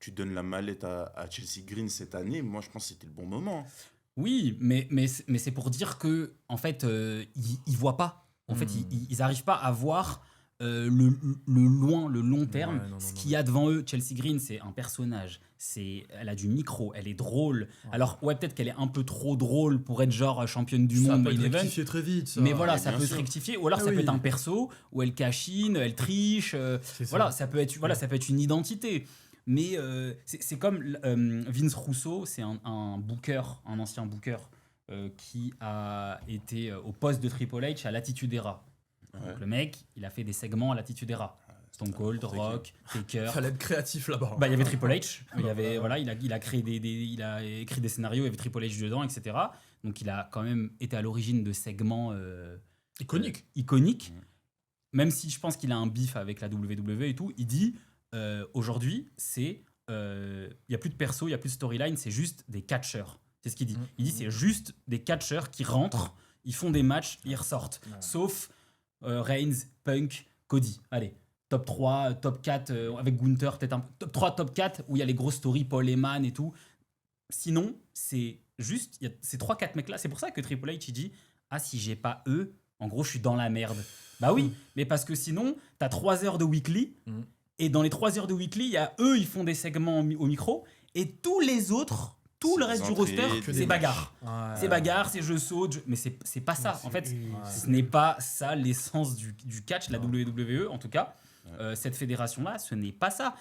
tu donnes la mallette à Chelsea Green cette année, moi je pense que c'était le bon moment. Oui, mais c'est pour dire que en fait, ils voient pas. En fait, ils arrivent pas à voir le long terme. Ouais, non, Ce non, qu'il y a devant eux, Chelsea Green, c'est un personnage. Elle a du micro, elle est drôle. Alors, ouais, peut-être qu'elle est un peu trop drôle pour être genre championne du Ça monde peut main être event. rectifié très vite, ça. Mais voilà, Mais ça bien peut sûr. se rectifier. Ou alors, Ah ça peut oui. être un perso où elle cachine, elle triche. C'est ça. Voilà, ça peut être une identité. Mais c'est comme Vince Russo, c'est un booker, un ancien booker qui a été au poste de Triple H à l'Attitude Era. Ouais. Donc le mec, il a fait des segments à l'Attitude Era. Stone Cold, n'importe Rock, Taker. Fallait être créatif là-bas. Bah, il y avait Triple H, il y avait, voilà, il a créé il a écrit des scénarios, il y avait Triple H dedans, etc. Donc il a quand même été à l'origine de segments Iconique. iconiques. Même si je pense qu'il a un bif avec la WWE et tout, il dit aujourd'hui, il n'y a plus de perso, il n'y a plus de storyline, c'est juste des catcheurs. C'est ce qu'il dit. Il dit c'est juste des catcheurs qui rentrent, ils font des matchs, ils ressortent. Sauf Reigns, Punk, Cody. Allez. Top 3, top 4 avec Gunther, peut-être un top 3, top 4 où il y a les grosses stories, Paul Heyman et tout. Sinon, c'est juste, il y a ces 3-4 mecs là. C'est pour ça que Triple H il dit ah, si j'ai pas eux, en gros, je suis dans la merde. Bah oui, mais parce que sinon, t'as 3 heures de weekly et dans les 3 heures de weekly, il y a eux, ils font des segments au micro et tous les autres, tout C'est le reste des du roster, entrées, que c'est des bagarre. Ouais. C'est bagarre, c'est je saute, mais c'est pas ça. En fait, ce n'est pas ça l'essence du catch, la WWE en tout cas. Cette fédération-là, ce n'est pas ça.